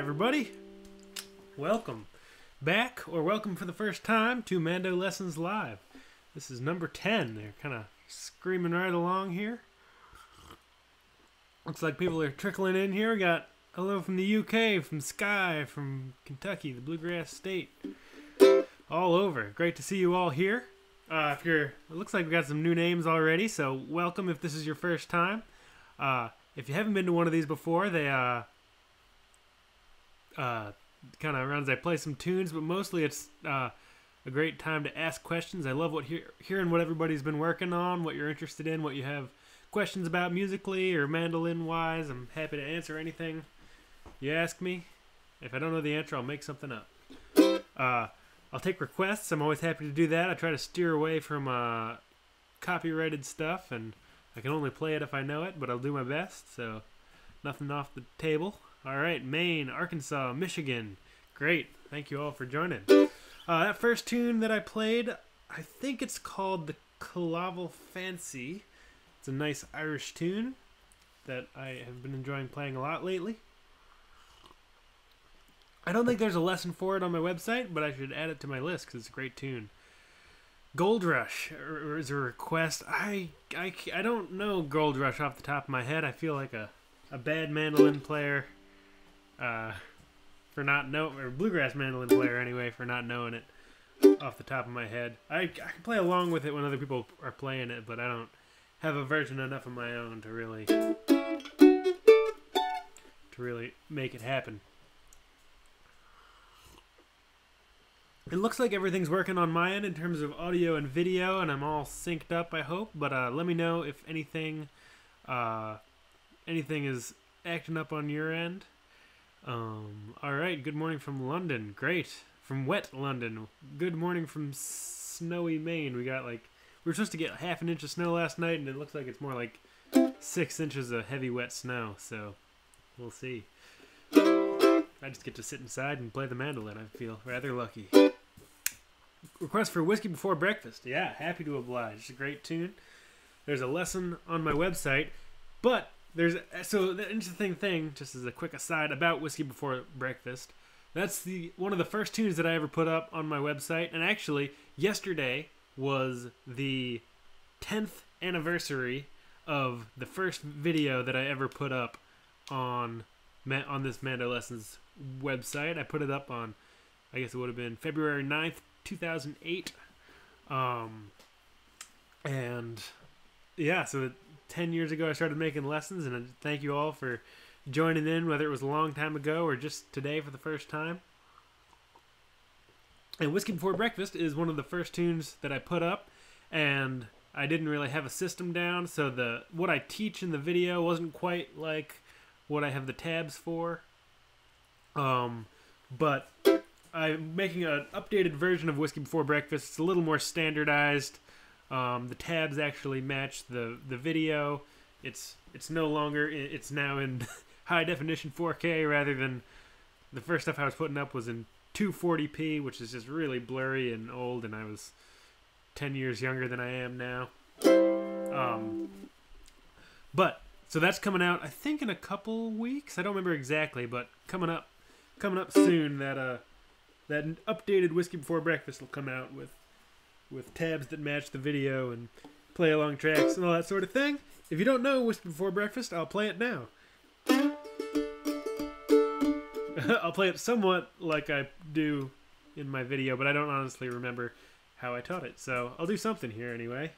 everybody. Welcome back, or welcome for the first time to MandoLessons Live. This is number 10. They're kind of screaming right along here. Looks like people are trickling in here. We got hello from the UK, from Skye, from Kentucky, the Bluegrass State. All over. Great to see you all here. It looks like we got some new names already, so welcome if this is your first time. If you haven't been to one of these before, they kind of runs. I play some tunes, but mostly it's a great time to ask questions. I love hearing what everybody's been working on, what you're interested in, what you have questions about musically or mandolin-wise. I'm happy to answer anything you ask me. If I don't know the answer, I'll make something up. I'll take requests. I'm always happy to do that. I try to steer away from copyrighted stuff, and I can only play it if I know it, but I'll do my best, so nothing off the table. All right, Maine, Arkansas, Michigan. Great. Thank you all for joining. That first tune that I played, I think it's called the Clavel Fancy. It's a nice Irish tune that I have been enjoying playing a lot lately. I don't think there's a lesson for it on my website, but I should add it to my list because it's a great tune. Gold Rush is a request. I don't know Gold Rush off the top of my head. I feel like a bad mandolin player for not knowing, or bluegrass mandolin player anyway, for not knowing it off the top of my head. I can play along with it when other people are playing it, but I don't have a version enough of my own to really make it happen. It looks like everything's working on my end in terms of audio and video, and I'm all synced up, I hope. But let me know if anything is acting up on your end. All right, good morning from London. Great. From wet London. Good morning from snowy Maine. We were supposed to get half an inch of snow last night, and it looks like it's more like 6 inches of heavy wet snow, so we'll see. I just get to sit inside and play the mandolin. I feel rather lucky. Request for Whiskey Before Breakfast. Yeah, happy to oblige. It's a great tune. There's a lesson on my website, but so the interesting thing, just as a quick aside about Whiskey Before Breakfast, that's one of the first tunes that I ever put up on my website, and actually yesterday was the 10th anniversary of the first video that I ever put up on this MandoLessons website. I put it up on, I guess it would have been February 9th, 2008. And yeah, so 10 years ago I started making lessons, and thank you all for joining in, whether it was a long time ago or just today for the first time. And Whiskey Before Breakfast is one of the first tunes that I put up, and I didn't really have a system down, so what I teach in the video wasn't quite like what I have the tabs for. But I'm making an updated version of Whiskey Before Breakfast. It's a little more standardized. The tabs actually match the video. It's no longer, it's now in high definition 4K rather than the first stuff I was putting up was in 240p, which is just really blurry and old, and I was 10 years younger than I am now. So that's coming out, I think, in a couple weeks. I don't remember exactly, but coming up soon. That updated Whiskey Before Breakfast will come out with tabs that match the video and play along tracks and all that sort of thing. If you don't know Whiskey Before Breakfast, I'll play it now. I'll play it somewhat like I do in my video, but I don't honestly remember how I taught it. So I'll do something here anyway.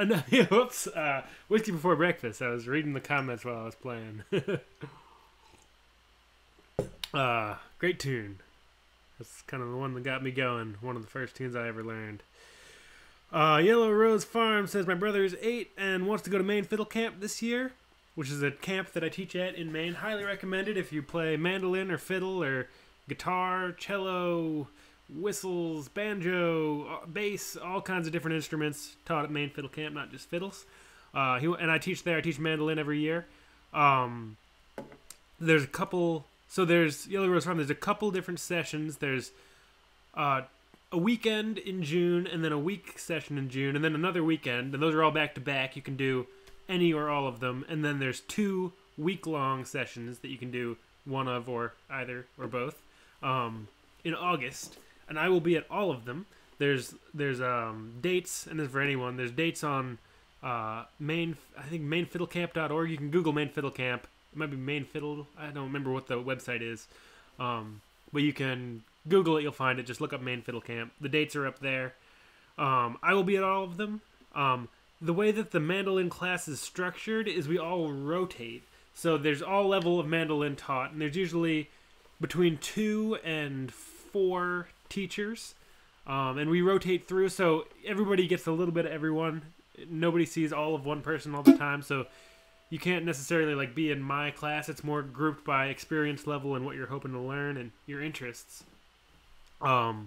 No, whoops. Whiskey Before Breakfast. I was reading the comments while I was playing. Great tune. That's kind of the one that got me going. One of the first tunes I ever learned. Yellow Rose Farm says, my brother is 8 and wants to go to Maine Fiddle Camp this year, which is a camp that I teach at in Maine. Highly recommended if you play mandolin or fiddle or guitar, cello, whistles, banjo, bass, all kinds of different instruments taught at Maine Fiddle Camp, not just fiddles. And I teach there. I teach mandolin every year. There's a couple... So there's Yellow Rose Farm. There's a couple different sessions. There's a weekend in June, and then a week session in June, and then another weekend. And those are all back to back. You can do any or all of them. And then there's 2 week-long sessions that you can do one of or either or both in August. And I will be at all of them. There's dates, and this is for anyone. There's dates on Maine. I think mainfiddlecamp.org. You can Google Maine Fiddle Camp. It might be Maine Fiddle. I don't remember what the website is. But you can Google it. You'll find it. Just look up Maine Fiddle Camp. The dates are up there. I will be at all of them. The way that the mandolin class is structured is we all rotate. So there's all level of mandolin taught, and there's usually between 2 and 4 teachers. And we rotate through, so everybody gets a little bit of everyone. Nobody sees all of one person all the time, so you can't necessarily like be in my class. It's more grouped by experience level and what you're hoping to learn and your interests. But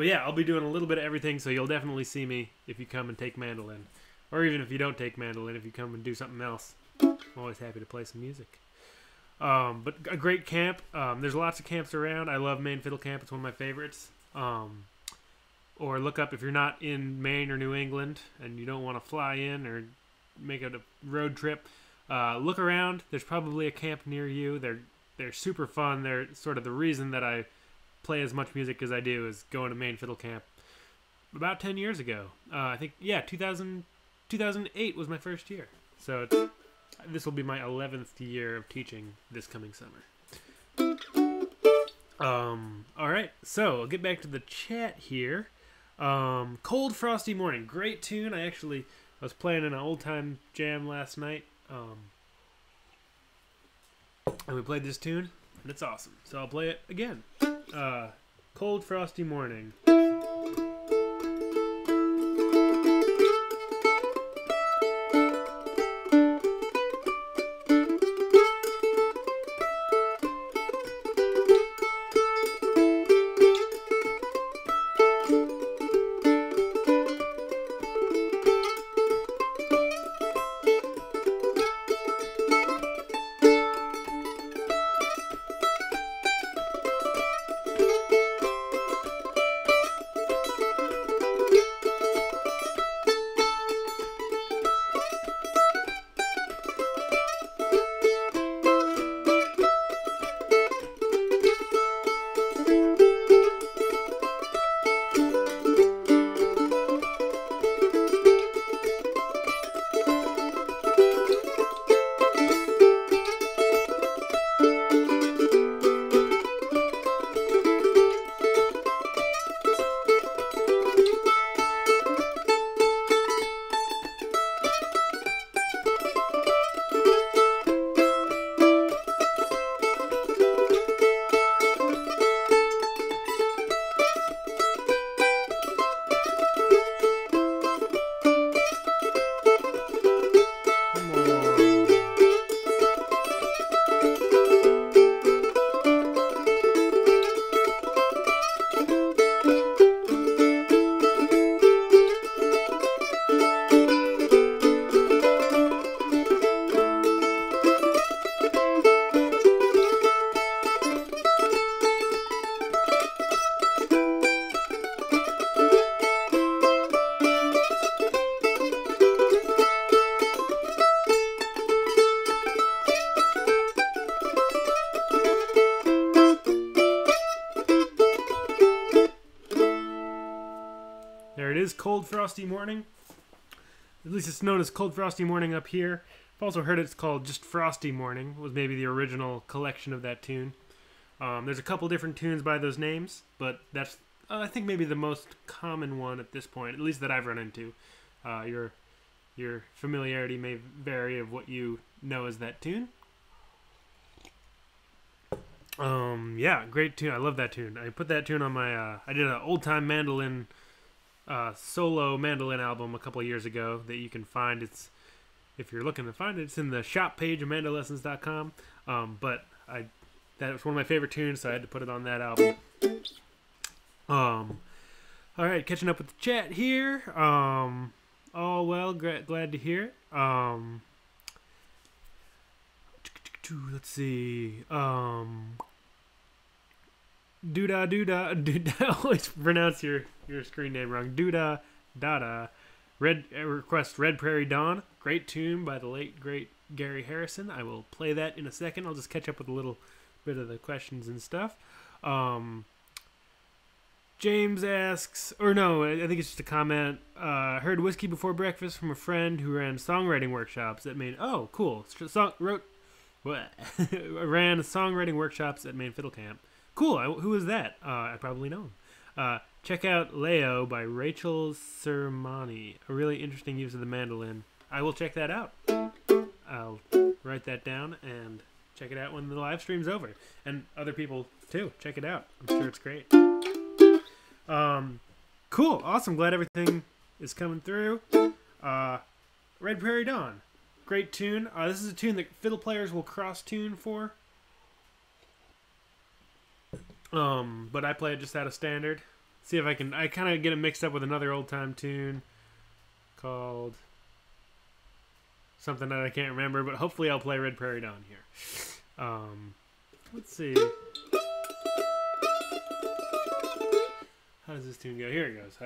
yeah, I'll be doing a little bit of everything, so you'll definitely see me if you come and take mandolin. Or even if you don't take mandolin, if you come and do something else. I'm always happy to play some music. But a great camp. There's lots of camps around. I love Maine Fiddle Camp. It's one of my favorites. Or look up if you're not in Maine or New England and you don't want to fly in or make it a road trip. Look around. There's probably a camp near you. They're super fun. They're sort of the reason that I play as much music as I do is going to Maine Fiddle Camp. About 10 years ago. I think, 2008 was my first year. So this will be my 11th year of teaching this coming summer. Alright, so I'll get back to the chat here. Cold Frosty Morning. Great tune. I was playing in an old time jam last night. And we played this tune, and it's awesome. So I'll play it again. Cold Frosty Morning. There it is, Cold Frosty Morning. At least it's known as Cold Frosty Morning up here. I've also heard it's called just Frosty Morning, was maybe the original collection of that tune. There's a couple different tunes by those names, but that's I think maybe the most common one at this point, at least that I've run into. Your familiarity may vary of what you know as that tune. Yeah, great tune. I love that tune. I put that tune on my, I did an old time mandolin, solo mandolin album a couple of years ago that you can find. It's, if you're looking to find it, it's in the shop page of MandoLessons.com. But that was one of my favorite tunes, so I had to put it on that album. All right, catching up with the chat here. All well, glad to hear it. Let's see. Doodah. I always pronounce your screen name wrong. Doodah Dada. Request Red Prairie Dawn. Great tune by the late great Gary Harrison. I will play that in a second. I'll just catch up with a little bit of the questions and stuff. James asks, or no, I think it's just a comment. Heard Whiskey Before Breakfast from a friend who ran songwriting workshops at Maine. Oh, cool. Ran songwriting workshops at Maine Fiddle Camp. Cool. Who is that? I probably know him. Check out Leo by Rachel Sermani. A really interesting use of the mandolin. I will check that out. I'll write that down and check it out when the live stream's over. And other people, too. Check it out. I'm sure it's great. Cool. Awesome. Glad everything is coming through. Red Prairie Dawn. Great tune. This is a tune that fiddle players will cross-tune for. But I play it just out of standard. See if I can... I kind of get it mixed up with another old-time tune called something that I can't remember, but hopefully I'll play Red Prairie Dawn here. Let's see. How does this tune go? Here it goes.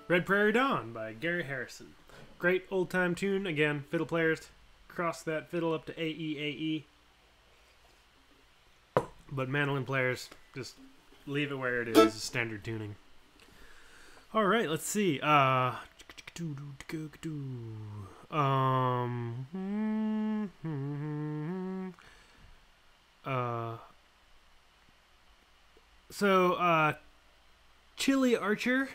Red Prairie Dawn by Gary Harrison. Great old-time tune. Again, fiddle players cross that fiddle up to A, E, A, E. But mandolin players just leave it where it is, standard tuning. All right, let's see. Chili Archer,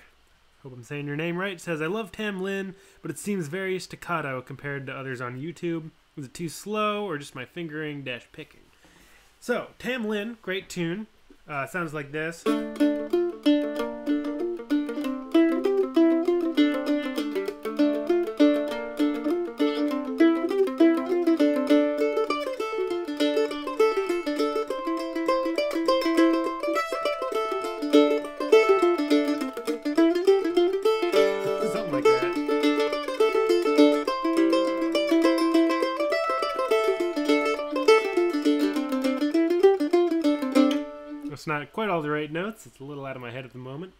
hope I'm saying your name right, says, I love Tam Lin, but it seems very staccato compared to others on YouTube. Was it too slow or just my fingering dash picking? So, Tam Lin, great tune. Sounds like this. It's not quite all the right notes. It's a little out of my head at the moment.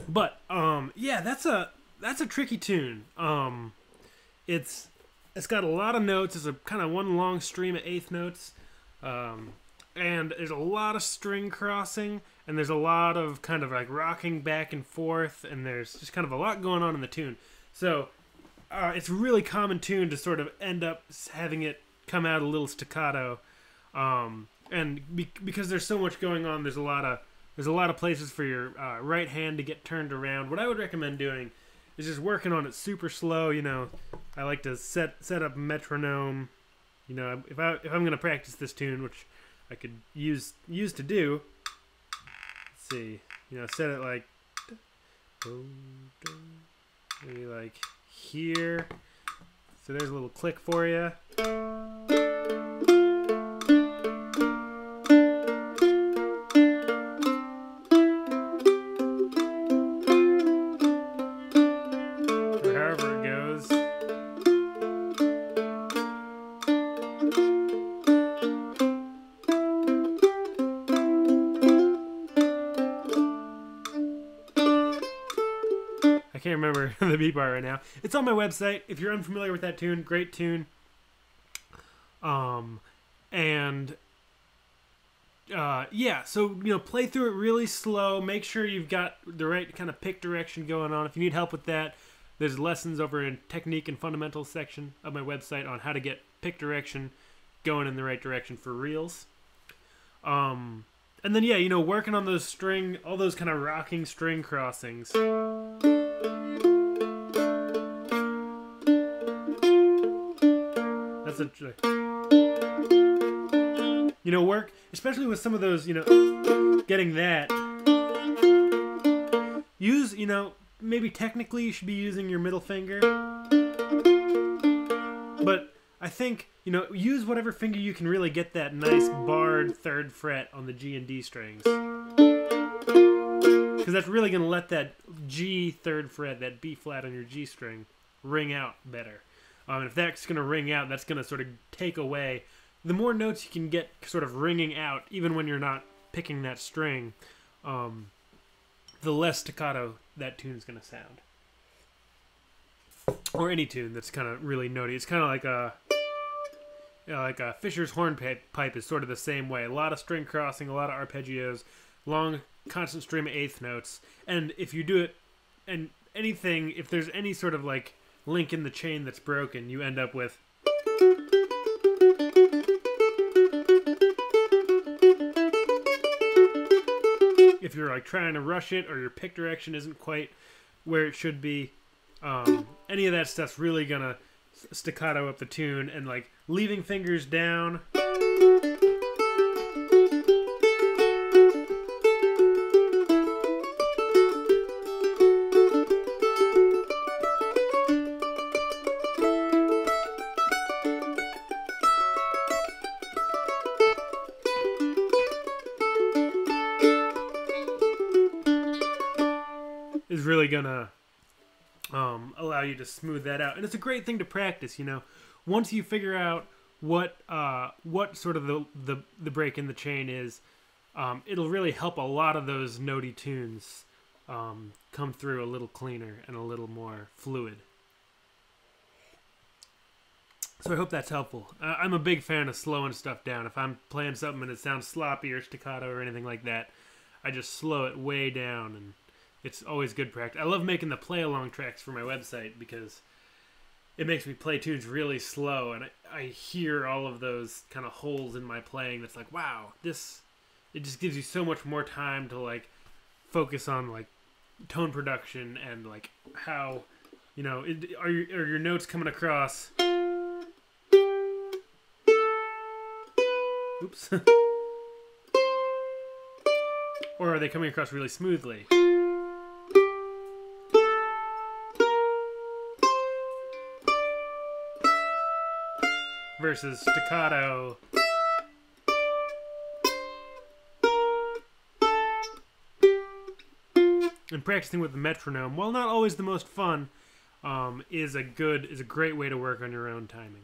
But yeah, that's a tricky tune. It's got a lot of notes. It's a kind of one long stream of eighth notes, and there's a lot of string crossing, and there's a lot of kind of like rocking back and forth, and there's just kind of a lot going on in the tune. So it's a really common tune to sort of end up having it come out a little staccato, and because there's so much going on, there's a lot of places for your right hand to get turned around. What I would recommend doing is just working on it super slow. You know, I like to set up metronome. You know, if I'm gonna practice this tune, which I could use to do. Let's see, you know, set it like maybe like here. So there's a little click for you. I can't remember the beat bar right now. It's on my website. If you're unfamiliar with that tune, great tune. Yeah, so, you know, play through it really slow. Make sure you've got the right kind of pick direction going on. If you need help with that, there's lessons over in technique and fundamentals section of my website on how to get pick direction going in the right direction for reels. And then, yeah, you know, working on those all those kind of rocking string crossings. That's you know, work, especially with some of those, you know, getting that. Use, you know, maybe technically you should be using your middle finger. But I think, you know, use whatever finger you can really get that nice barred third fret on the G and D strings. Because that's really going to let that G third fret, that B flat on your G string, ring out better. And if that's going to ring out, that's going to sort of take away. The more notes you can get sort of ringing out, even when you're not picking that string, the less staccato that tune's going to sound. Or any tune that's kind of really notey. It's kind of like a Fisher's hornpipe is sort of the same way. A lot of string crossing, a lot of arpeggios, long constant stream of eighth notes. And if you do it, and anything, if there's any sort of like link in the chain that's broken, you end up with if you're like trying to rush it or your pick direction isn't quite where it should be, any of that stuff's really gonna staccato up the tune, and like leaving fingers down is really gonna allow you to smooth that out. And it's a great thing to practice, you know. Once you figure out what sort of the break in the chain is, it'll really help a lot of those notey tunes come through a little cleaner and a little more fluid. So I hope that's helpful. I'm a big fan of slowing stuff down. If I'm playing something and it sounds sloppy or staccato or anything like that, I just slow it way down, and it's always good practice. I love making the play-along tracks for my website because it makes me play tunes really slow, and I hear all of those kind of holes in my playing that's like, wow, it just gives you so much more time to like focus on like tone production and like how, you know, are your notes coming across? Oops. Or are they coming across really smoothly? Versus staccato. And practicing with the metronome, while not always the most fun, is a great way to work on your own timing.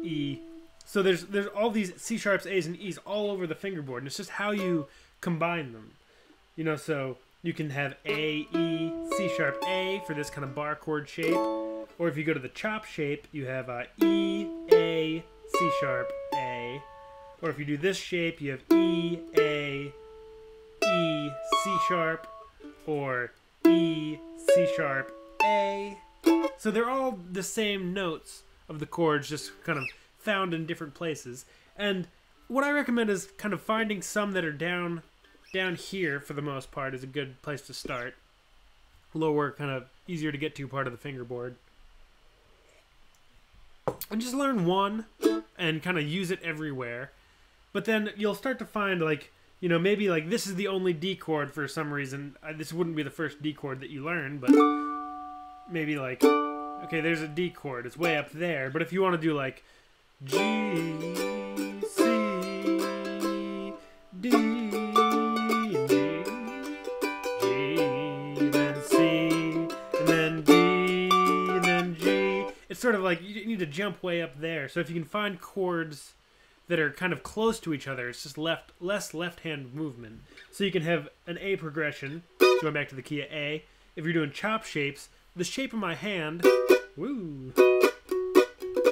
E. So there's all these C sharps, A's, and E's all over the fingerboard, and it's just how you combine them. You know, so you can have A, E, C sharp, A for this kind of bar chord shape. Or if you go to the chop shape, you have E, A, C sharp, A. Or if you do this shape, you have E, A, E, C sharp, or E, C sharp, A. So they're all the same notes of the chords, just kind of found in different places. And what I recommend is kind of finding some that are down here for the most part is a good place to start. Lower, kind of easier to get to part of the fingerboard. And just learn one and kind of use it everywhere. But then you'll start to find, like, you know, maybe like this is the only D chord for some reason. This wouldn't be the first D chord that you learn, but maybe like, okay, there's a D chord. It's way up there. But if you want to do like G, C, D, G, then C, and then D, and then G. It's sort of like you need to jump way up there. So if you can find chords that are kind of close to each other, it's just less left-hand movement. So you can have an A progression, going back to the key of A. If you're doing chop shapes, the shape of my hand, woo,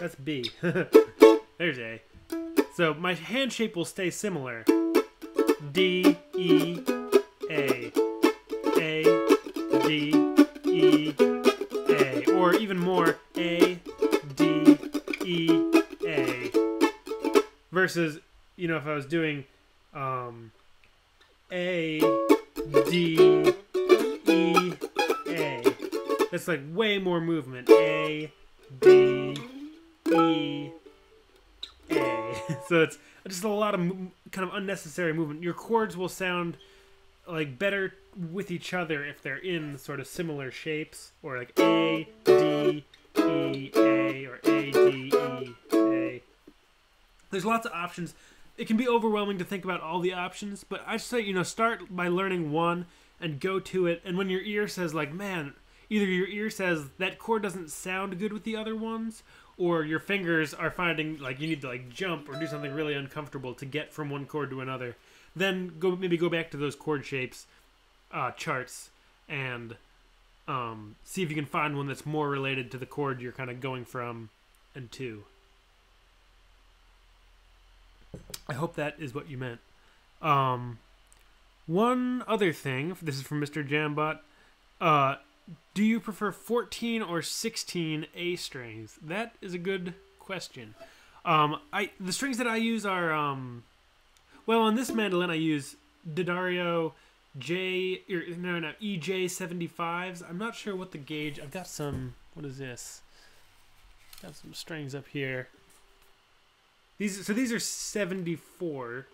that's B. There's A. So my hand shape will stay similar. D, E, A. A, D, E, A. Or even more, A, D, E, A. Versus, you know, if I was doing A, D, E, A. That's like way more movement. A, D, E, A. So it's just a lot of kind of unnecessary movement. Your chords will sound like better with each other if they're in sort of similar shapes, or like A, D, E, A, or A, D, E, A. There's lots of options. It can be overwhelming to think about all the options, but I say, you know, start by learning one and go to it. And when your ear says, like, man, either your ear says that chord doesn't sound good with the other ones, or your fingers are finding like you need to like jump or do something really uncomfortable to get from one chord to another, then maybe go back to those chord shapes charts and see if you can find one that's more related to the chord you're kind of going from and to. I hope that is what you meant. One other thing, this is from Mr. Jambot. Do you prefer 14 or 16 A strings? That is a good question. The strings that I use are, well, on this mandolin I use D'Addario EJ75s. I'm not sure what the gauge. I've got some. What is this? Got some strings up here. These are 74,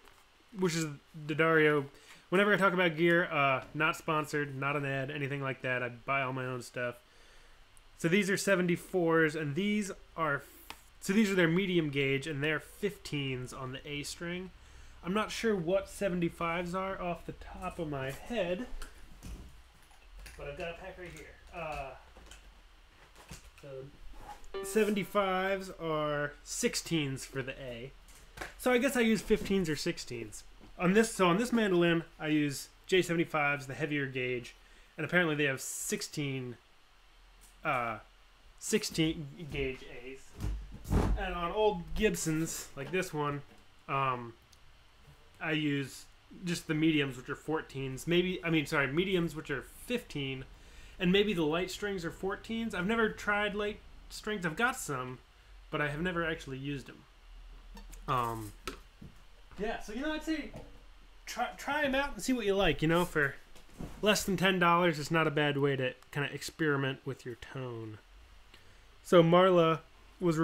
which is D'Addario. Whenever I talk about gear, not sponsored, not an ad, anything like that. I buy all my own stuff. So these are 74s, and these are their medium gauge, and they're 15s on the A string. I'm not sure what 75s are off the top of my head, but I've got a pack right here. So 75s are 16s for the A. So I guess I use 15s or 16s. On this mandolin, I use J75s, the heavier gauge, and apparently they have 16 gauge A's. And on old Gibsons, like this one, I use just the mediums, which are 14s. Mediums, which are 15, and maybe the light strings are 14s. I've never tried light strings. I've got some, but I have never actually used them. Yeah, so, you know, I'd say try them out and see what you like. You know, for less than $10, it's not a bad way to kind of experiment with your tone. So Marla was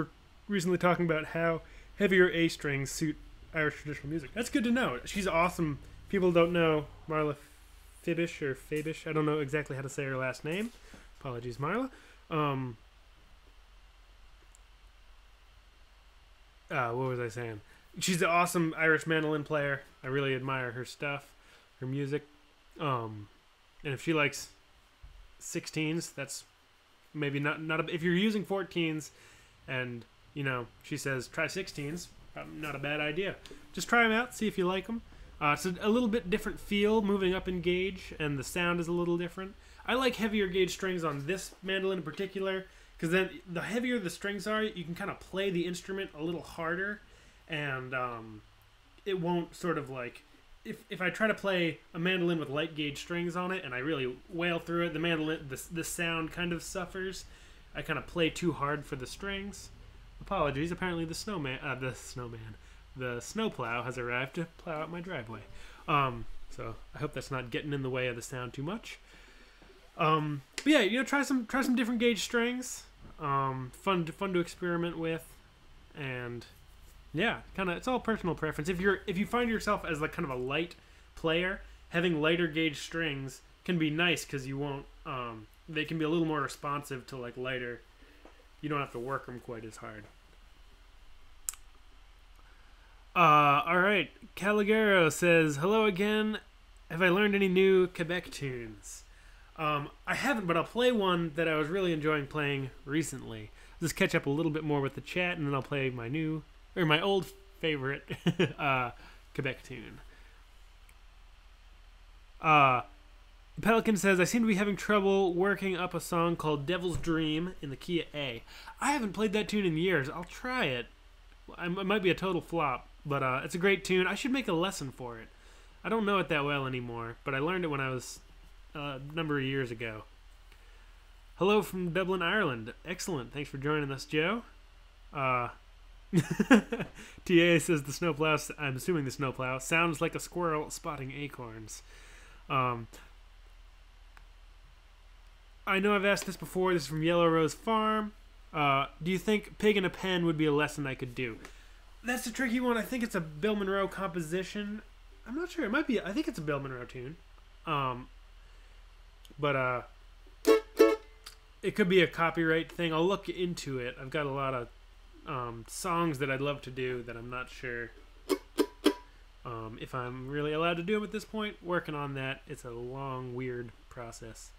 recently talking about how heavier A strings suit Irish traditional music. That's good to know. She's awesome. People don't know Marla Fibish or Fabish. I don't know exactly how to say her last name. Apologies, Marla. What was I saying? She's an awesome Irish mandolin player. I really admire her stuff, her music. And if she likes 16s, that's maybe not if you're using 14s and you know, she says try 16s. Not a bad idea. Just try them out, see if you like them. It's a little bit different feel moving up in gauge, and the sound is a little different. I like heavier gauge strings on this mandolin in particular, because then the heavier the strings are, you can kind of play the instrument a little harder, and it won't sort of like... If I try to play a mandolin with light gauge strings on it, and I really wail through it, the mandolin, the sound kind of suffers. I kind of play too hard for the strings. Apologies. Apparently the snowplow has arrived to plow out my driveway. So I hope that's not getting in the way of the sound too much. But yeah, you know, try some different gauge strings. Fun to experiment with, and yeah, kind of it's all personal preference. If you find yourself as like kind of a light player, having lighter gauge strings can be nice because you won't. They can be a little more responsive to like lighter. You don't have to work them quite as hard. All right. Caligaro says, hello again. Have I learned any new Quebec tunes? I haven't, but I'll play one that I was really enjoying playing recently. I'll just catch up a little bit more with the chat, and then I'll play my old favorite Quebec tune. Pelican says, I seem to be having trouble working up a song called Devil's Dream in the key of A. I haven't played that tune in years. I'll try it. It might be a total flop, but it's a great tune. I should make a lesson for it. I don't know it that well anymore, but I learned it when I was a number of years ago. Hello from Dublin, Ireland. Excellent. Thanks for joining us, Joe. TA says the snowplow, I'm assuming the snowplow, sounds like a squirrel spotting acorns. I know I've asked this before. This is from Yellow Rose Farm. Do you think Pig in a Pen would be a lesson I could do? That's a tricky one. I think it's a Bill Monroe composition. I'm not sure. It might be. I think it's a Bill Monroe tune. But it could be a copyright thing. I'll look into it. I've got a lot of songs that I'd love to do that I'm not sure if I'm really allowed to do them at this point. Working on that. It's a long, weird process.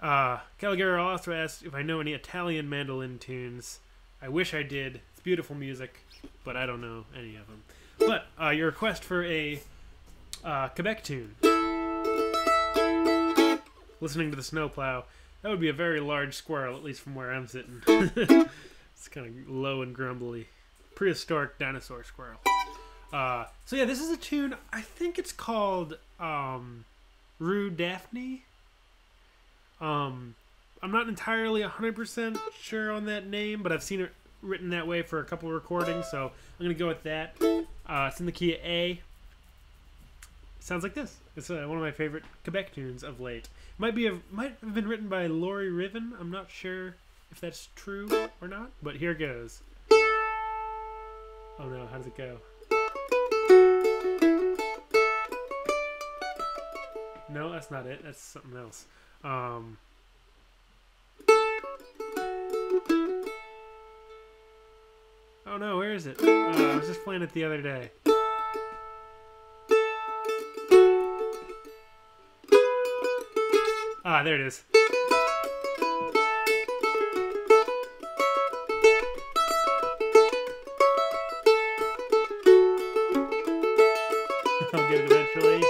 Caligari also asked if I know any Italian mandolin tunes. I wish I did. It's beautiful music, but I don't know any of them. But your request for a Quebec tune. Listening to the snowplow. That would be a very large squirrel, at least from where I'm sitting. It's kind of low and grumbly. Prehistoric dinosaur squirrel. So yeah, this is a tune. I think it's called Rue Daphne. I'm not entirely 100% sure on that name, but I've seen it written that way for a couple of recordings, so I'm going to go with that. It's in the key of A. Sounds like this. It's one of my favorite Quebec tunes of late. Might have been written by Laurie Riven. I'm not sure if that's true or not, but here goes. Oh no, how does it go? No, that's not it. That's something else. Oh no, where is it? I was just playing it the other day. Ah, there it is. I'll get it eventually.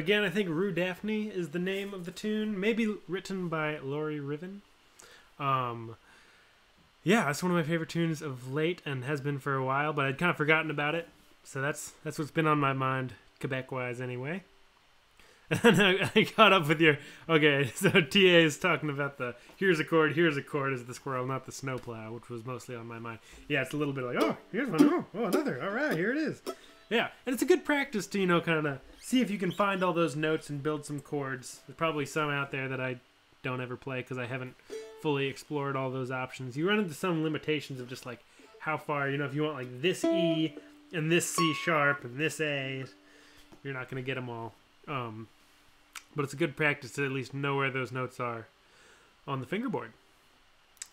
again, I think Rue Daphne is the name of the tune. Maybe written by Laurie Riven. Yeah, that's one of my favorite tunes of late and has been for a while, but I'd kind of forgotten about it. So that's what's been on my mind, Quebec-wise anyway. And I caught up with your... Okay, so TA is talking about the here's a chord is the squirrel, not the snowplow, which was mostly on my mind. Yeah, it's a little bit like, oh, here's one, oh, another, all right, here it is. Yeah, and it's a good practice to, kind of see if you can find all those notes and build some chords. There's probably some out there that I don't ever play because I haven't fully explored all those options. You run into some limitations of just like how far, if you want like this E and this C sharp and this A, you're not going to get them all. But it's a good practice to at least know where those notes are on the fingerboard.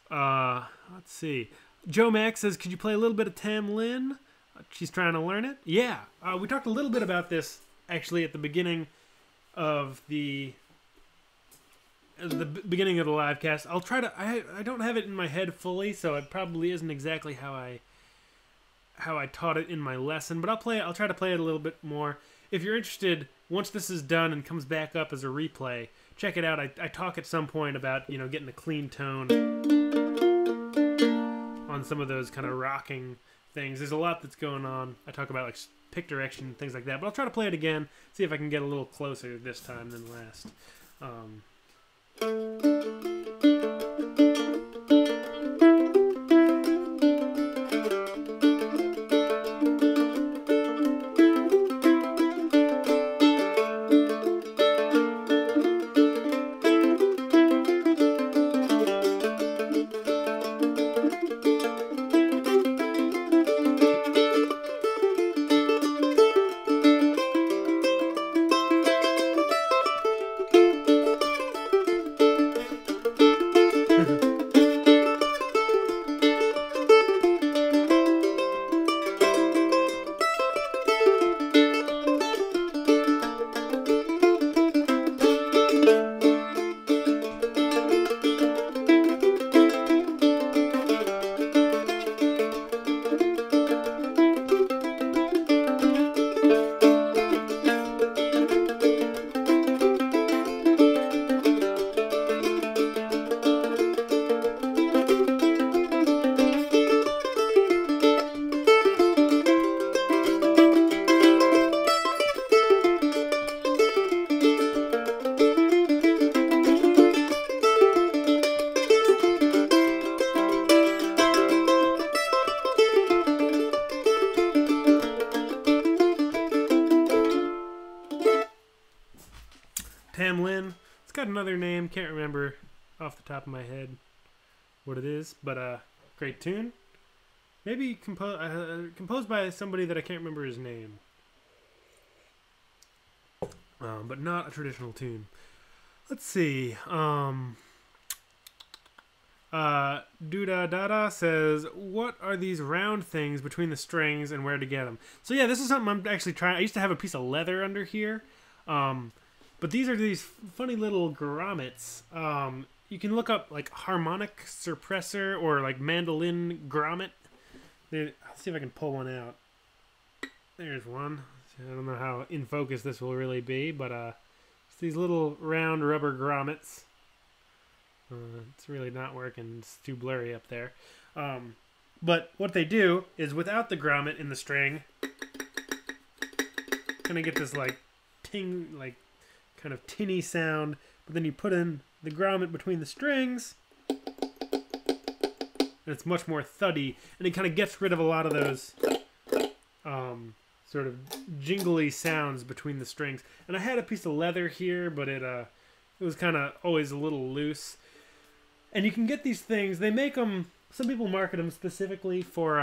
Let's see. Joe Mack says, could you play a little bit of Tam Lin? She's trying to learn it. Yeah. We talked a little bit about this actually at the beginning of the beginning of the live cast. I'll try to... I don't have it in my head fully, so it probably isn't exactly how I taught it in my lesson, but I'll try to play it a little bit more. If you're interested, once this is done and comes back up as a replay, check it out. I talk at some point about, getting a clean tone on some of those kind of rocking things. There's a lot that's going on. I talk about like pick direction and things like that, but I'll try to play it again, see if I can get a little closer this time than last. Tam Lin. It's got another name. Can't remember off the top of my head what it is, but great tune. Maybe composed by somebody that I can't remember his name. But not a traditional tune. Let's see. Duda Dada says, what are these round things between the strings and where to get them? So yeah, this is something I'm actually trying. I used to have a piece of leather under here. But these are these funny little grommets. You can look up like harmonic suppressor or like mandolin grommet. I'll see if I can pull one out. There's one. I don't know how in focus this will really be, but it's these little round rubber grommets. It's really not working. It's too blurry up there. But what they do is without the grommet in the string, kind of get this like ting, like kind of tinny sound. But then you put in the grommet between the strings, and it's much more thuddy, and it kind of gets rid of a lot of those sort of jingly sounds between the strings. And I had a piece of leather here, but it was kind of always a little loose. And you can get these things. They make them. Some people market them specifically for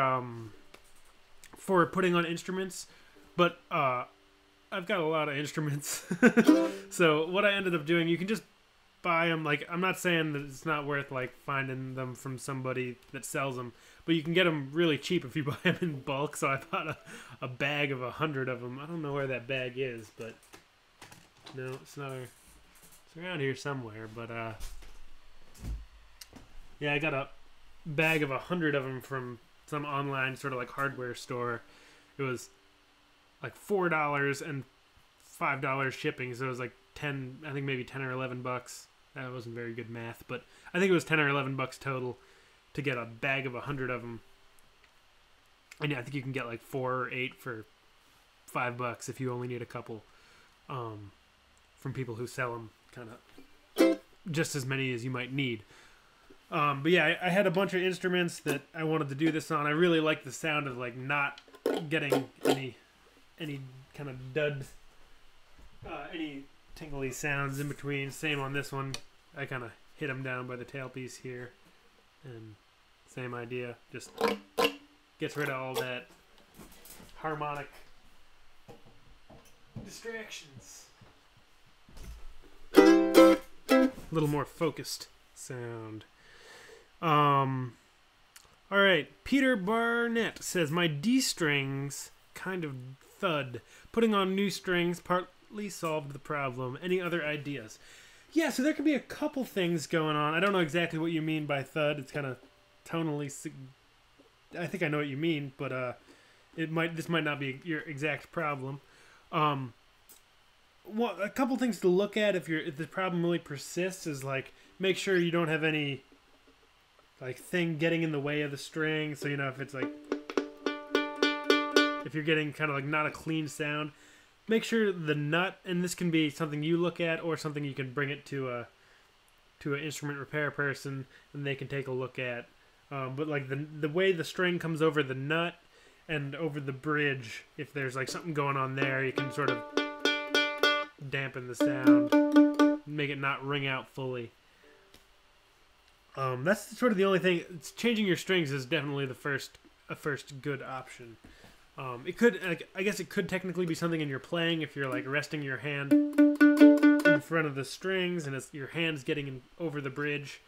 putting on instruments, but I've got a lot of instruments. So what I ended up doing, you can just buy them. Like, I'm not saying that it's not worth like finding them from somebody that sells them, but you can get them really cheap if you buy them in bulk. So I bought a bag of 100 of them. I don't know where that bag is, but no, it's not. It's around here somewhere. But yeah, I got a bag of 100 of them from some online sort of like hardware store. It was like $4 and $5 shipping, so it was like 10, I think maybe 10 or 11 bucks. That wasn't very good math, but I think it was 10 or 11 bucks total to get a bag of 100 of them. And yeah, I think you can get like 4 or 8 for $5 if you only need a couple, from people who sell them kind of just as many as you might need. But yeah, I had a bunch of instruments that I wanted to do this on. I really like the sound of like not getting any kind of dud, any tingly sounds in between. Same on this one. I kind of hit them down by the tailpiece here, and same idea. Just gets rid of all that harmonic distractions. A little more focused sound. All right. Peter Barnett says, my D strings kind of thud. Putting on new strings partly solved the problem. Any other ideas? Yeah, so there could be a couple things going on. I don't know exactly what you mean by thud. It's kind of tonally. I think I know what you mean, but this might not be your exact problem. Well, a couple things to look at if the problem really persists is like make sure you don't have any like thing getting in the way of the string. So if it's like if you're getting kind of like not a clean sound, make sure the nut, and this can be something you look at or something you can bring it to an instrument repair person and they can take a look at. But like the way the string comes over the nut and over the bridge, if there's like something going on there, you can sort of dampen the sound, make it not ring out fully. That's sort of the only thing. Changing your strings is definitely a first good option. It could, I guess, it could technically be something in your playing if you're like resting your hand in front of the strings and your hand's getting over the bridge.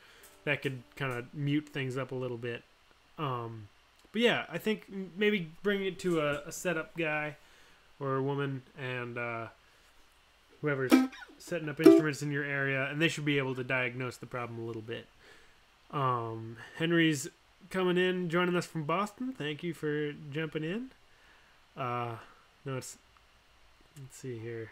That could kind of mute things up a little bit. But yeah, I think maybe bring it to a setup guy or a woman and whoever's setting up instruments in your area, and they should be able to diagnose the problem a little bit. Henry's coming in, joining us from Boston. Thank you for jumping in. Let's see here.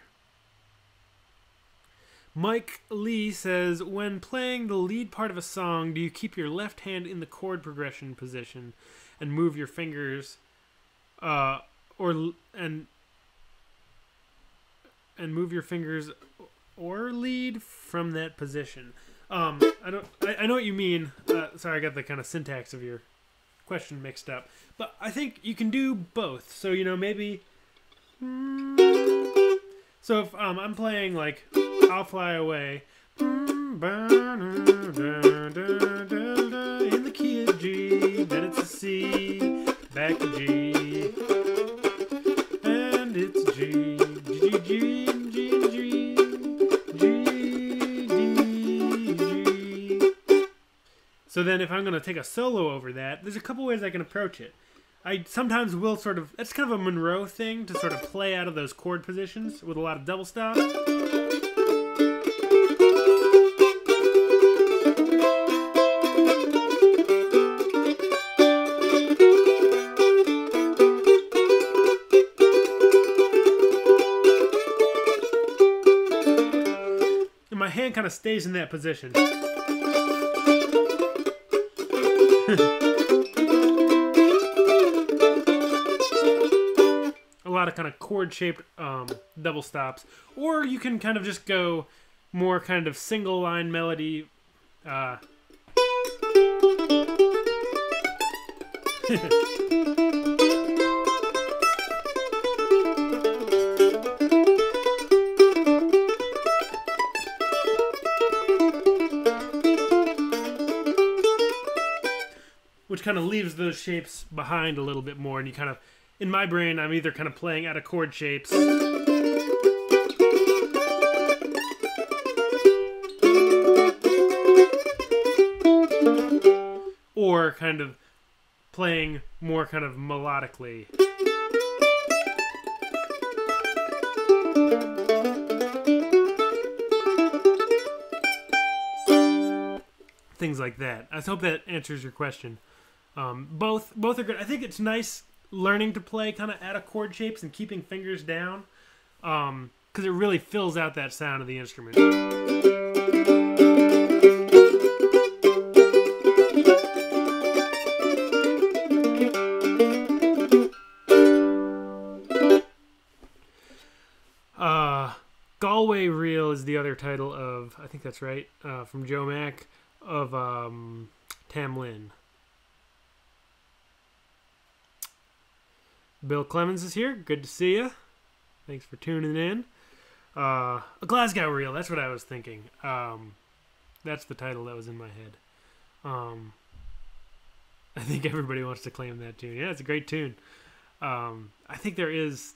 Mike Lee says, when playing the lead part of a song, do you keep your left hand in the chord progression position and move your fingers, and move your fingers or lead from that position? I know what you mean. Sorry, I got the kind of syntax of your question mixed up. But I think you can do both. So, maybe. So if I'm playing like I'll Fly Away in the key of G, then it's a C, back to G, and it's G, G, G, G, G, G, D, G. So then if I'm going to take a solo over that, there's a couple ways I can approach it. I sometimes will that's kind of a Monroe thing to sort of play out of those chord positions with a lot of double stops. And my hand kind of stays in that position. A lot of kind of chord-shaped double stops, or you can kind of just go more kind of single-line melody. Which kind of leaves those shapes behind a little bit more, and you kind of, in my brain, I'm either kind of playing out of chord shapes or kind of playing more kind of melodically. Things like that. I hope that answers your question. Both are good. I think it's nice learning to play kind of out of chord shapes and keeping fingers down. Because because it really fills out that sound of the instrument. Galway Reel is the other title of, I think that's right, from Joe Mack, of Tam Lin. Bill Clemens is here. Good to see you. Thanks for tuning in. A Glasgow Reel, that's what I was thinking. That's the title that was in my head. I think everybody wants to claim that tune. Yeah, it's a great tune. I think there is,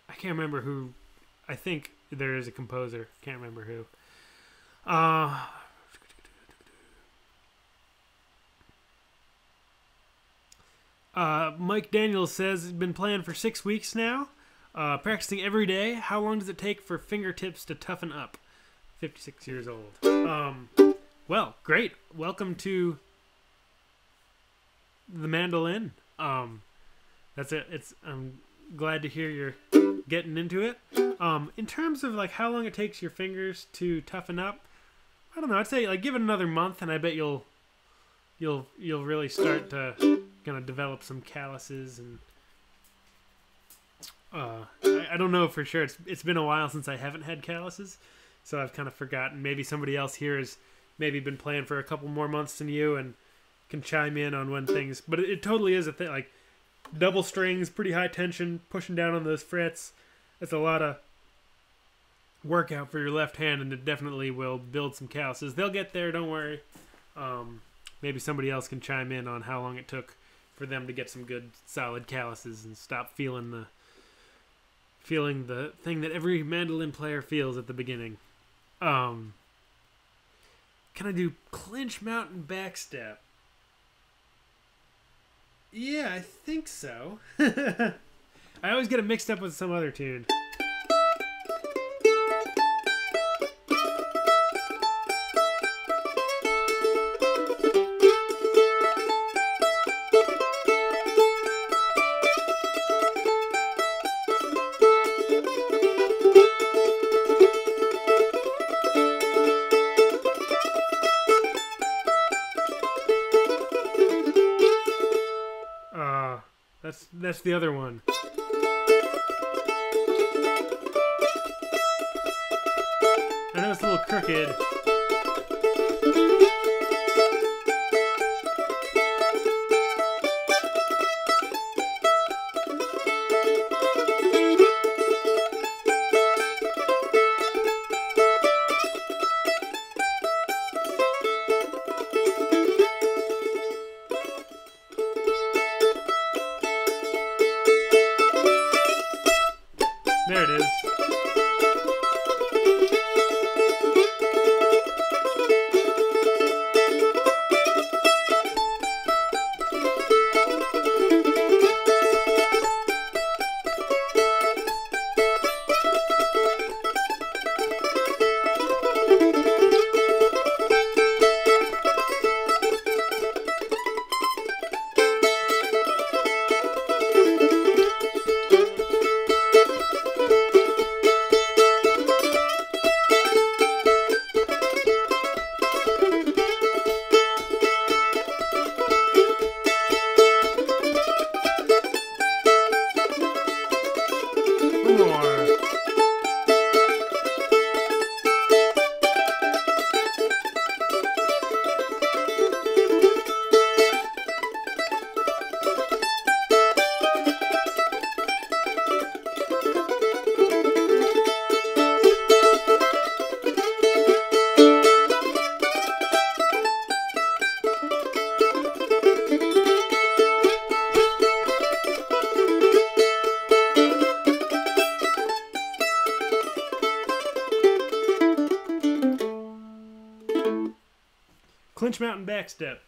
I can't remember who, I think there is a composer. Can't remember who. Mike Daniels says he's been playing for 6 weeks now. Practicing every day. How long does it take for fingertips to toughen up? 56 years old. Well, great. Welcome to the mandolin. That's it. I'm glad to hear you're getting into it. In terms of like how long it takes your fingers to toughen up, I don't know. I'd say like give it another month, and I bet you'll really start to kind of develop some calluses. And I don't know for sure. It's been a while since I haven't had calluses, so I've kind of forgotten. Maybe somebody else here has maybe been playing for a couple more months than you and can chime in on when things. But it totally is a thing. Like double strings, pretty high tension, pushing down on those frets. That's a lot of workout for your left hand, and it definitely will build some calluses. They'll get there, don't worry. Maybe somebody else can chime in on how long it took for them to get some good solid calluses and stop feeling the thing that every mandolin player feels at the beginning. Can I do clinch, mount, and backstep? Yeah, I think so. I always get it mixed up with some other tune. That's the other one. I know it's a little crooked. There it is. Clinch Mountain Backstep.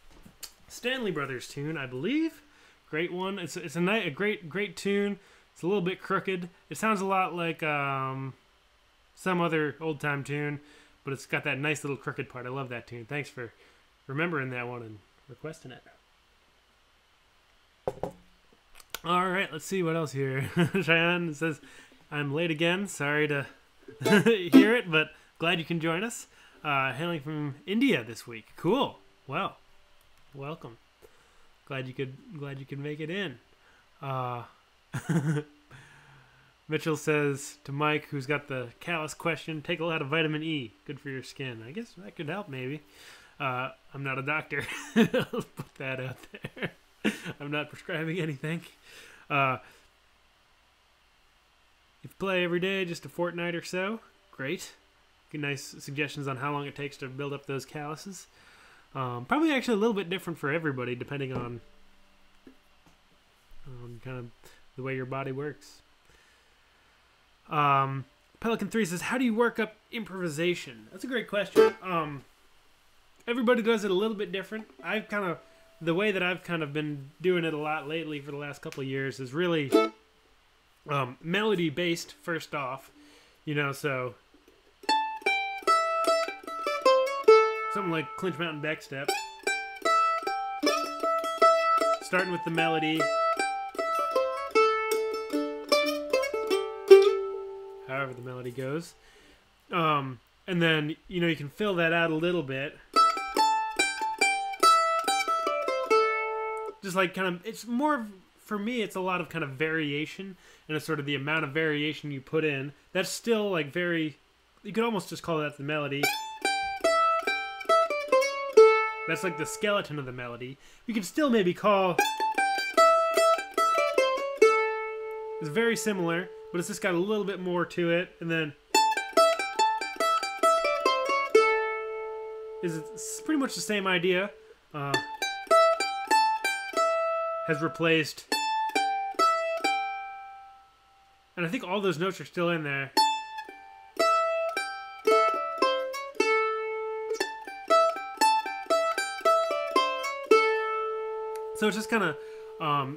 Stanley Brothers tune, I believe. Great one. It's a great tune. It's a little bit crooked. It sounds a lot like some other old time tune, but it's got that nice little crooked part. I love that tune. Thanks for remembering that one and requesting it. All right, let's see what else here. Cheyenne says, I'm late again. Sorry to hear it, but glad you can join us. Hailing from India this week. Cool. Well, welcome. Glad you could make it in. Mitchell says to Mike, who's got the callus question, take a lot of vitamin E. Good for your skin. I guess that could help, maybe. I'm not a doctor. I'll put that out there. I'm not prescribing anything. If you play every day, just a fortnight or so, great. Good, nice suggestions on how long it takes to build up those calluses. Probably actually a little bit different for everybody, depending on kind of the way your body works. Pelican 3 says, how do you work up improvisation? That's a great question. Everybody does it a little bit different. The way that I've kind of been doing it a lot lately for the last couple of years is really melody based first off. So something like Clinch Mountain Backstep. Starting with the melody. However the melody goes. And then, you can fill that out a little bit. Just like it's more, for me, it's a lot of kind of variation. And it's sort of the amount of variation you put in. That's still like you could almost just call that the melody. That's like the skeleton of the melody. You could still maybe call... It's very similar, but it's just got a little bit more to it. And then... It's pretty much the same idea. Has replaced... And I think all those notes are still in there. So it's just kind of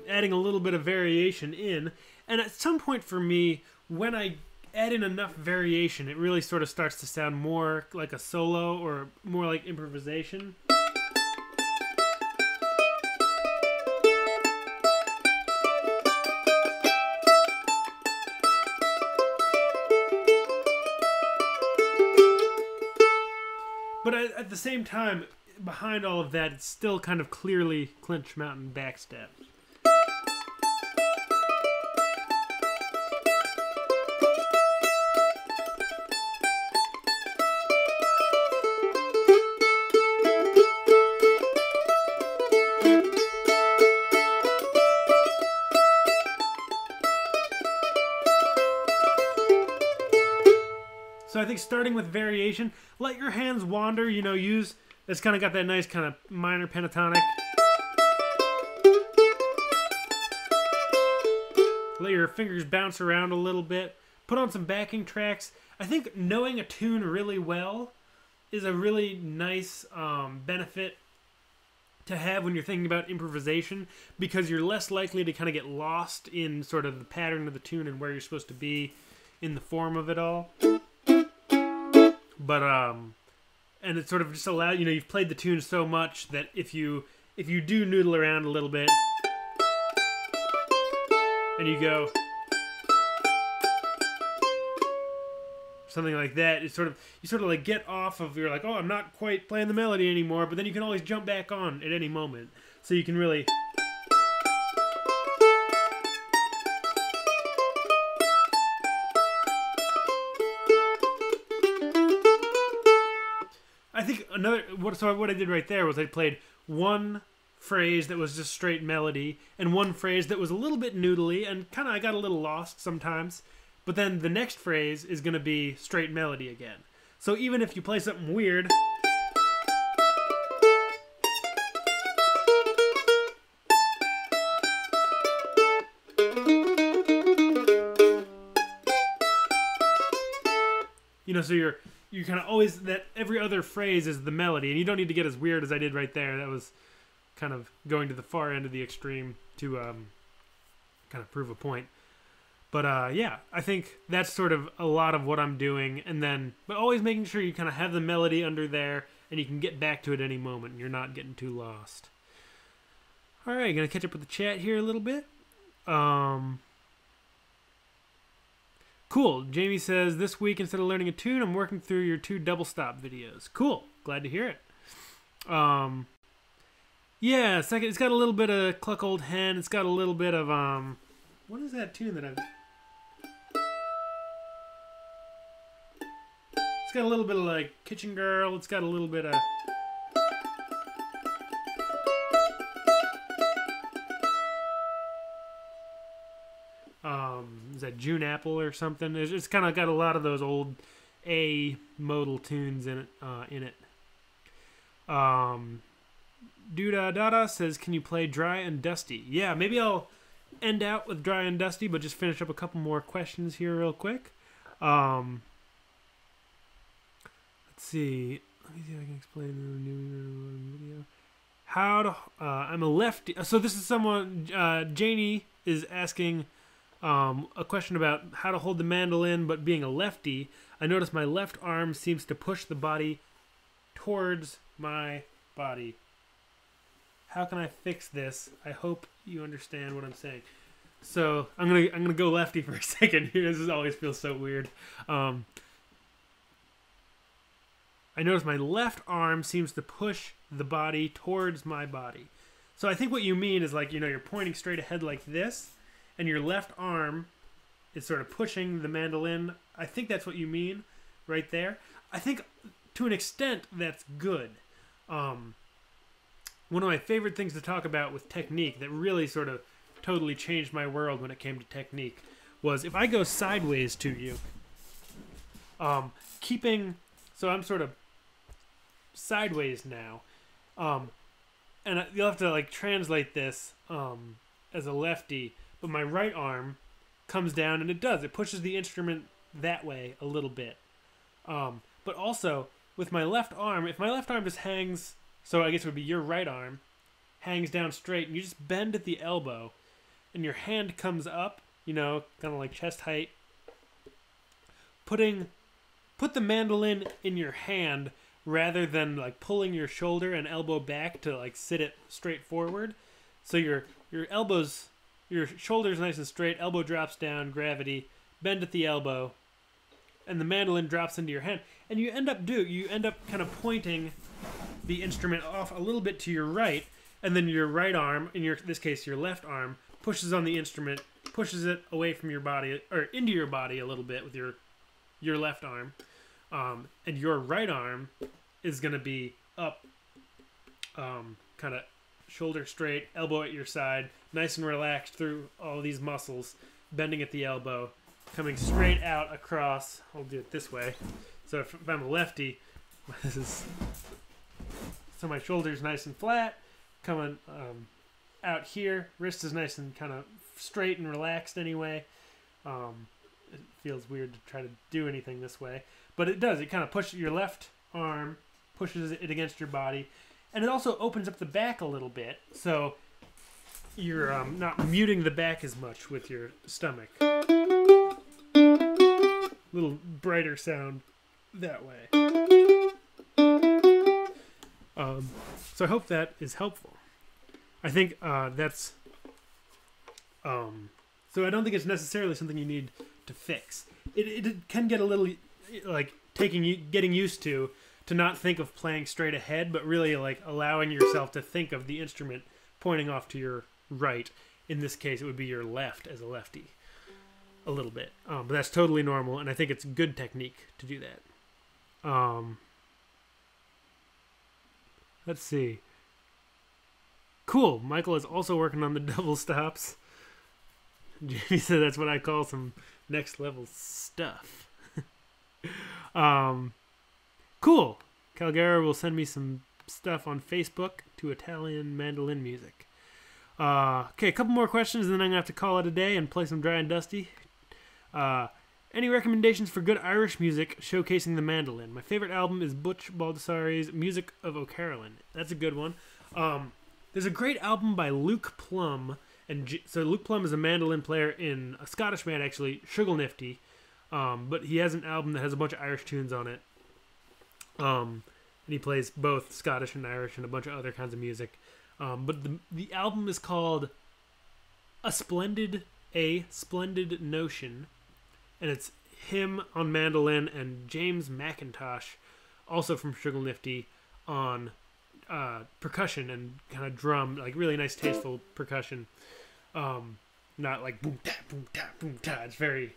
adding a little bit of variation in. And at some point for me, when I add in enough variation, it really sort of starts to sound more like a solo or more like improvisation. But at the same time, behind all of that, it's still kind of clearly Clinch Mountain Backstep. So I think starting with variation, let your hands wander, use... It's kind of got that nice kind of minor pentatonic. Let your fingers bounce around a little bit. Put on some backing tracks. I think knowing a tune really well is a really nice benefit to have when you're thinking about improvisation, because you're less likely to kind of get lost in sort of the pattern of the tune and where you're supposed to be in the form of it all. But and it sort of just allows, you've played the tune so much that if you do noodle around a little bit and you go something like that, you sort of like get off of, you're like, oh, I'm not quite playing the melody anymore, but then you can always jump back on at any moment. So you can really... I think what I did right there was I played one phrase that was just straight melody and one phrase that was a little bit noodly and kind of I got a little lost sometimes. But then the next phrase is going to be straight melody again. So even if you play something weird... so you kind of always, that every other phrase is the melody, and you don't need to get as weird as I did right there. That was kind of going to the far end of the extreme to kind of prove a point. But yeah, I think that's sort of a lot of what I'm doing, but always making sure you kind of have the melody under there, and you can get back to it any moment, and you're not getting too lost. All right, gonna catch up with the chat here a little bit. Cool. Jamie says, this week, instead of learning a tune, I'm working through your 2 double stop videos. Cool. Glad to hear it. Yeah, second, it's got a little bit of Cluck Old Hen. It's got a little bit of, what is that tune that I've... It's got a little bit of, like, Kitchen Girl. It's got a little bit of... Is that June Apple or something? It's kind of got a lot of those old A modal tunes in it. Doodah Dada says, can you play Dry and Dusty? Yeah, maybe I'll end out with Dry and Dusty, but just finish up a couple more questions here real quick. Let's see. Let me see if I can explain the new video. How to... I'm a lefty. So this is someone... Janie is asking... a question about how to hold the mandolin, but being a lefty, I notice my left arm seems to push the body towards my body. How can I fix this? I hope you understand what I'm saying. So I'm gonna go lefty for a second here. This always feels so weird. I notice my left arm seems to push the body towards my body. So I think what you mean is, like, you're pointing straight ahead like this, and your left arm is sort of pushing the mandolin. I think that's what you mean right there. I think to an extent that's good. One of my favorite things to talk about with technique that really sort of totally changed my world when it came to technique was if I go sideways to you, so I'm sort of sideways now, and you'll have to, like, translate this as a lefty. But my right arm comes down, and it pushes the instrument that way a little bit. But also, with my left arm, if my left arm just hangs, so I guess it would be your right arm, hangs down straight, and you just bend at the elbow, and your hand comes up, kind of like chest height. Put the mandolin in your hand rather than, like, pulling your shoulder and elbow back to, like, sit it straight forward. So your elbows... Your shoulder's nice and straight, elbow drops down, gravity, bend at the elbow, and the mandolin drops into your hand. And you end up kind of pointing the instrument off a little bit to your right, and then your right arm, in this case your left arm, pushes on the instrument, pushes it away from your body, or into your body a little bit with your left arm. And your right arm is going to be up, kind of shoulder straight, elbow at your side, nice and relaxed through all these muscles, bending at the elbow, coming straight out across. I'll do it this way. So if I'm a lefty, so my shoulder's nice and flat, coming out here. Wrist is nice and kind of straight and relaxed anyway. It feels weird to try to do anything this way, but it does. It kind of pushes your left arm, pushes it against your body. And it also opens up the back a little bit, so you're not muting the back as much with your stomach. Little brighter sound that way. So I hope that is helpful. I think that's... So I don't think it's necessarily something you need to fix. It can get a little, like, getting used to not think of playing straight ahead, but really, like, allowing yourself to think of the instrument pointing off to your right. In this case, it would be your left as a lefty. A little bit. But that's totally normal, and I think it's good technique to do that. Let's see. Cool. Michael is also working on the double stops. Jamie said that's what I call some next level stuff. Cool. Calgara will send me some stuff on Facebook to Italian mandolin music. Okay, a couple more questions, and then I'm going to have to call it a day and play some Dry and Dusty. Any recommendations for good Irish music showcasing the mandolin? My favorite album is Butch Baldessari's Music of O'Carolan. That's a good one. There's a great album by Luke Plum. So Luke Plum is a mandolin player in a Scottish band, actually, Sugarnifty. But he has an album that has a bunch of Irish tunes on it. And he plays both Scottish and Irish and a bunch of other kinds of music. But the album is called A Splendid Notion. And him on mandolin, and James McIntosh, also from Sugar Nifty, on percussion and kind of drum, like really nice, tasteful percussion. Not like boom ta boom ta boom ta. It's very,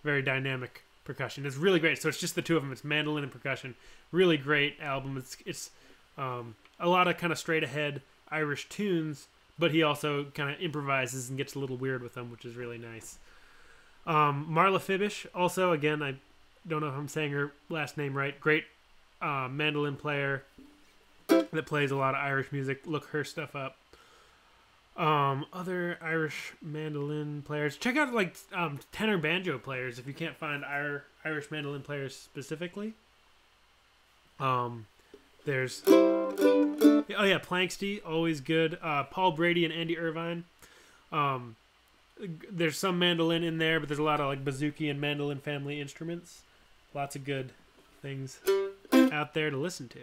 very dynamic percussion. It's really great. So it's just the two of them. It's mandolin and percussion. Really great album. It's a lot of kind of straight ahead Irish tunes, but he also kind of improvises and gets a little weird with them, which is really nice. Marla Fibish, also, again, I don't know if I'm saying her last name right. Great mandolin player that plays a lot of Irish music. Look her stuff up. Other Irish mandolin players. Check out like tenor banjo players if you can't find Irish mandolin players specifically. There's Planksty, always good. Paul Brady and Andy Irvine. There's some mandolin in there, but there's a lot of like bouzouki and mandolin family instruments. Lots of good things out there to listen to.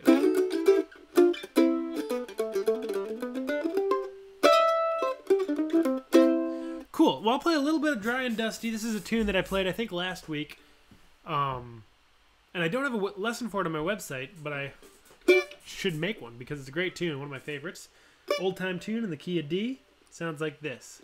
Cool. Well, I'll play a little bit of Dry and Dusty. This is a tune that I played, I think, last week. And I don't have a lesson for it on my website, but I should make one because it's a great tune, one of my favorites. Old time tune in the key of D. Sounds like this.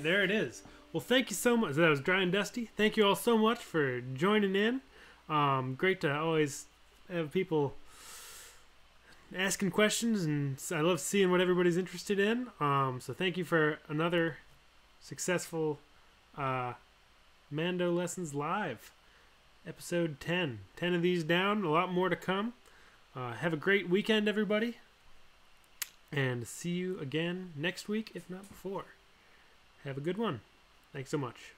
There it is. Well, thank you so much. That was Dry and Dusty. Thank you all so much for joining in. Great to always have people asking questions, and I love seeing what everybody's interested in. So thank you for another successful Mando Lessons Live, episode 10. 10 of these down, a lot more to come. Have a great weekend, everybody, and see you again next week, if not before. Have a good one. Thanks so much.